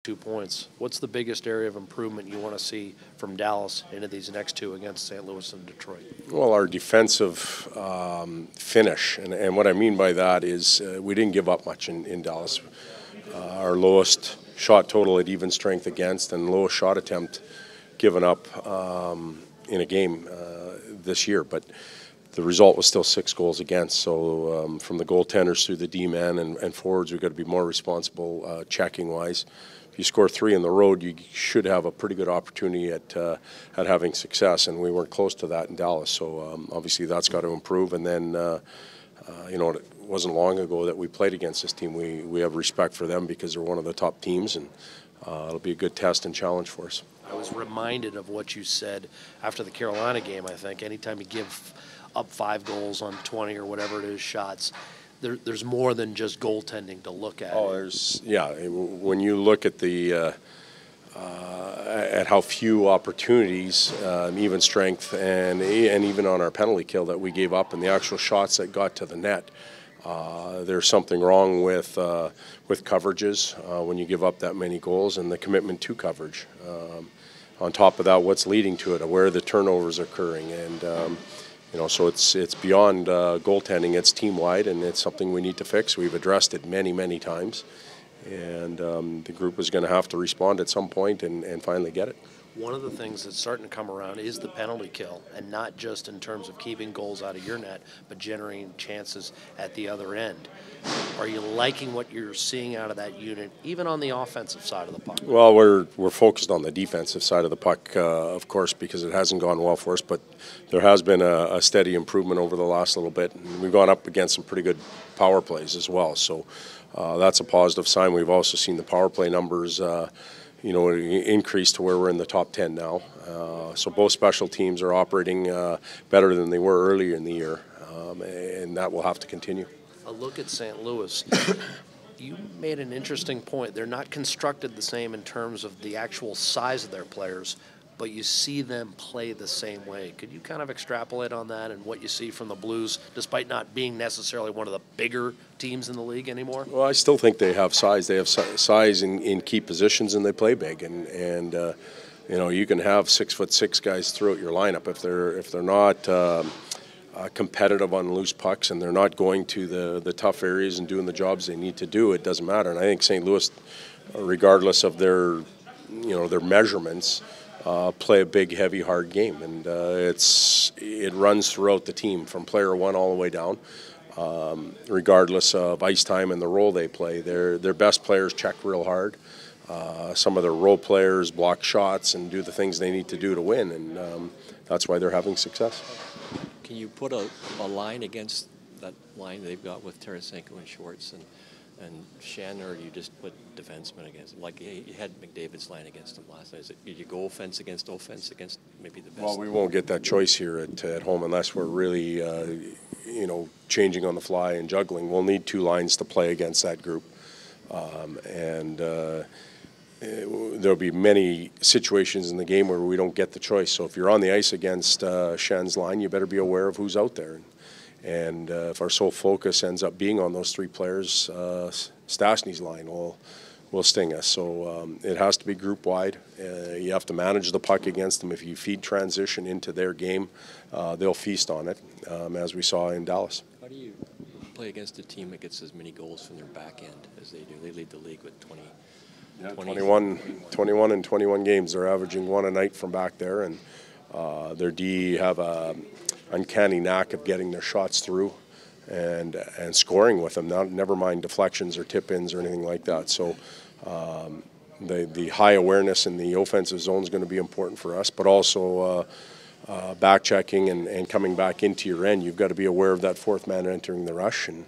2 points. What's the biggest area of improvement you want to see from Dallas into these next two against St. Louis and Detroit? Well, our defensive finish, and what I mean by that is we didn't give up much in Dallas. Our lowest shot total at even strength against and lowest shot attempt given up in a game this year, but the result was still 6 goals against. So from the goaltenders through the D-man and forwards, we've got to be more responsible checking-wise. If you score 3 on the road, you should have a pretty good opportunity at having success, and we weren't close to that in Dallas. So obviously that's got to improve. And then, it wasn't long ago that we played against this team. We have respect for them because they're one of the top teams, and it'll be a good test and challenge for us. I was reminded of what you said after the Carolina game, I think. Anytime you give up 5 goals on 20 or whatever it is shots, there's more than just goaltending to look at. Oh, when you look at at how few opportunities, even strength, and even on our penalty kill that we gave up and the actual shots that got to the net, there's something wrong with coverages when you give up that many goals and the commitment to coverage. On top of that, what's leading to it, where the turnovers are occurring, and so it's beyond goaltending. It's team-wide, and it's something we need to fix. We've addressed it many, many times, and the group is going to have to respond at some point and finally get it. One of the things that's starting to come around is the penalty kill, and not just in terms of keeping goals out of your net, but generating chances at the other end. Are you liking what you're seeing out of that unit, even on the offensive side of the puck? Well, we're focused on the defensive side of the puck, of course, because it hasn't gone well for us, but there has been a steady improvement over the last little bit. And we've gone up against some pretty good power plays as well, so that's a positive sign. We've also seen the power play numbers increase to where we're in the top 10 now. So both special teams are operating better than they were earlier in the year, and that will have to continue. A look at St. Louis. You made an interesting point. They're not constructed the same in terms of the actual size of their players, but you see them play the same way. Could you kind of extrapolate on that and what you see from the Blues, despite not being necessarily one of the bigger teams in the league anymore? Well, I still think they have size. They have size in key positions, and they play big. And you can have 6'6" guys throughout your lineup if they're not competitive on loose pucks and they're not going to the tough areas and doing the jobs they need to do. It doesn't matter. And I think St. Louis, regardless of their measurements, play a big, heavy, hard game, and it runs throughout the team from player 1 all the way down, regardless of ice time and the role they play. Their best players check real hard. Some of their role players block shots and do the things they need to do to win, and that's why they're having success. Can you put a line against that line they've got with Tarasenko and Schwartz and Shen, or you just put defensemen against them? Like you had McDavid's line against them last night. Did you go offense against maybe the best? Well, we won't get that choice here at home unless we're really, changing on the fly and juggling. We'll need 2 lines to play against that group, there'll be many situations in the game where we don't get the choice. So if you're on the ice against Shen's line, you better be aware of who's out there. And if our sole focus ends up being on those 3 players, Stastny's line will sting us. So it has to be group-wide. You have to manage the puck against them. If you feed transition into their game, they'll feast on it, as we saw in Dallas. How do you play against a team that gets as many goals from their back end as they do? They lead the league with 20. Yeah, 21 and 21 games. They're averaging 1 a night from back there, and their D have a uncanny knack of getting their shots through and scoring with them. Never mind deflections or tip-ins or anything like that. So the high awareness in the offensive zone is going to be important for us, but also back checking and coming back into your end. You've got to be aware of that 4th man entering the rush, and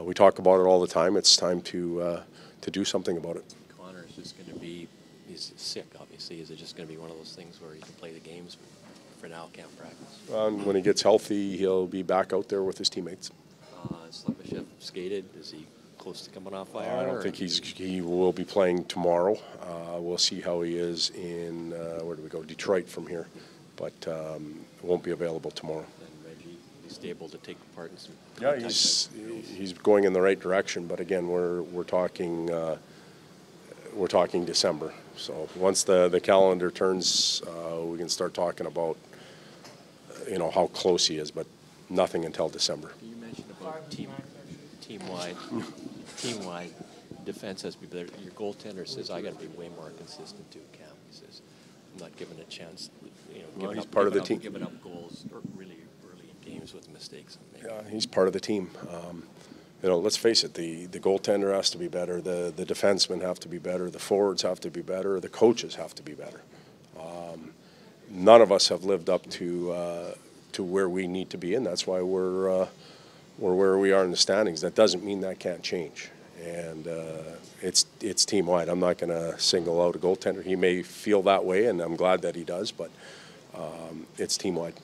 we talk about it all the time. It's time to do something about it. Just going to be, he's sick, obviously. Is it just going to be one of those things where he can play the games, but for now can't practice? When he gets healthy, he'll be back out there with his teammates. Slepyshev skated. Is he close to coming off IR? I don't think he will be playing tomorrow. We'll see how he is in, Detroit from here, but won't be available tomorrow. And Reggie, he's able to take part in some. Yeah, he's going in the right direction, but again, we're talking we're talking December. So once the calendar turns, we can start talking about, how close he is, but nothing until December. You mentioned about team-wide defense has to be better. Your goaltender says, I got to be way more consistent too, Cam. He says, I'm not given a chance, Well, he's part of the team. Giving up goals really early games with mistakes. Yeah, he's part of the team. Let's face it, the goaltender has to be better, the defensemen have to be better, the forwards have to be better, the coaches have to be better. None of us have lived up to where we need to be, and that's why we're where we are in the standings. That doesn't mean that can't change, and it's team-wide. I'm not going to single out a goaltender. He may feel that way, and I'm glad that he does, but it's team-wide.